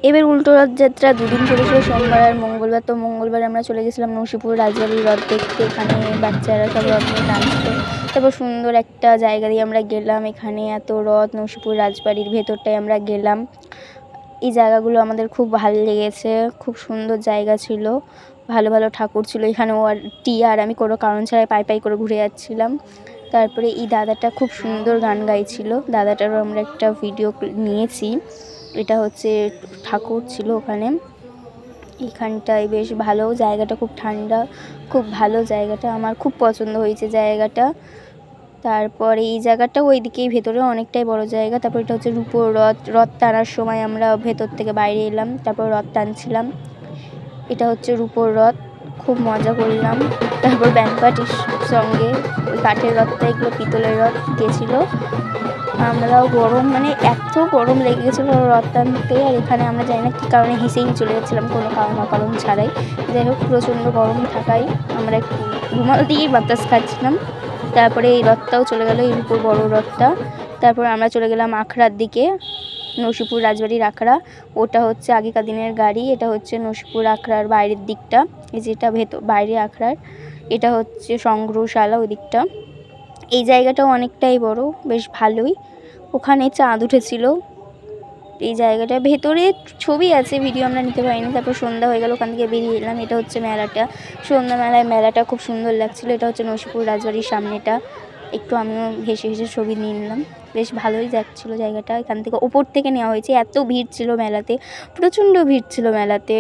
এবার উল্টো রথযাত্রা দুদিন পড়েছিল, সোমবার আর মঙ্গলবার। তো মঙ্গলবার আমরা চলে গেছিলাম নসিপুর রাজবাড়ির রথ দেখতে। এখানে বাচ্চারা সব রথ নিয়ে টানছিল। তারপর সুন্দর একটা জায়গা দিয়ে আমরা গেলাম, এখানে এত রথ, নসিপুর রাজবাড়ির ভেতরটায় আমরা গেলাম। এই জায়গাগুলো আমাদের খুব ভালো লেগেছে, খুব সুন্দর জায়গা ছিল, ভালো ভালো ঠাকুর ছিল এখানে। ও আর টিয়া আর আমি কোনো কারণ ছাড়াই পাই পাই করে ঘুরে যাচ্ছিলাম। তারপরে এই দাদাটা খুব সুন্দর গান গাইছিল, দাদাটারও আমরা একটা ভিডিও নিয়েছি। এটা হচ্ছে ঠাকুর ছিল ওখানে। এখানটায় বেশ ভালো, জায়গাটা খুব ঠান্ডা, খুব ভালো জায়গাটা, আমার খুব পছন্দ হয়েছে জায়গাটা। তারপরে এই জায়গাটা ওইদিকেই ভেতরে অনেকটাই বড় জায়গা। তারপর এটা হচ্ছে রূপোর রথ, রথ টানার সময় আমরা ভেতর থেকে বাইরে এলাম, তারপর রথ টানছিলাম। এটা হচ্ছে রূপোর রথ, খুব মজা করলাম। তারপর ব্যান্ড পার্টির সঙ্গে ওই কাঠের রথটা, এগুলো পিতলের রথ গেছিলো। আমরাও গরম, মানে এত গরম লেগে গেছিলো রথ টানতে, আর এখানে আমরা জানি না কী কারণে হেসেই চলে যাচ্ছিলাম কোনো কারণ অকারণ ছাড়াই। যাই হোক, প্রচণ্ড গরম থাকায় আমরা একটু রুমাল দিয়েই বাতাস খাচ্ছিলাম। তারপরে এই রথটাও চলে গেল, এই রূপোর বড় রথটা। তারপর আমরা চলে গেলাম আখড়ার দিকে, নসিপুর রাজবাড়ির আখড়া। ওটা হচ্ছে আগেকার দিনের গাড়ি। এটা হচ্ছে নসিপুর আখড়ার বাইরের দিকটা, এই যেটা ভেতর বাইরে আখড়ার, এটা হচ্ছে সংগ্রহশালা ওই দিকটা। এই জায়গাটাও অনেকটাই বড়, বেশ ভালোই। ওখানে চাঁদ উঠেছিল এই জায়গাটা। ভেতরে ছবি আছে, ভিডিও আমরা নিতে পারিনি। তারপর সন্ধ্যা হয়ে গেল, ওখান থেকে বেরিয়ে এলাম। এটা হচ্ছে মেলাটা, সন্ধ্যা মেলায়, মেলাটা খুব সুন্দর লাগছিলো। এটা হচ্ছে নসিপুর রাজবাড়ির সামনেটা, একটু আমিও হেসে হেসে ছবি নিয়ে নিলাম, বেশ ভালোই যাচ্ছিলো জায়গাটা। এখান থেকে ওপর থেকে নেওয়া হয়েছে, এত ভিড় ছিল মেলাতে, প্রচণ্ড ভিড় ছিল মেলাতে।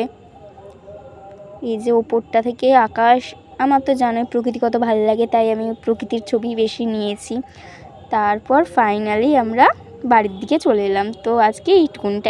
এই যে ওপরটা থেকে আকাশ, আমার তো জানোই প্রকৃতি কত ভালো লাগে, তাই আমি প্রকৃতির ছবি বেশি নিয়েছি। তারপর ফাইনালি আমরা বাড়ির দিকে চলে এলাম। তো আজকে এইটুকুনটাই।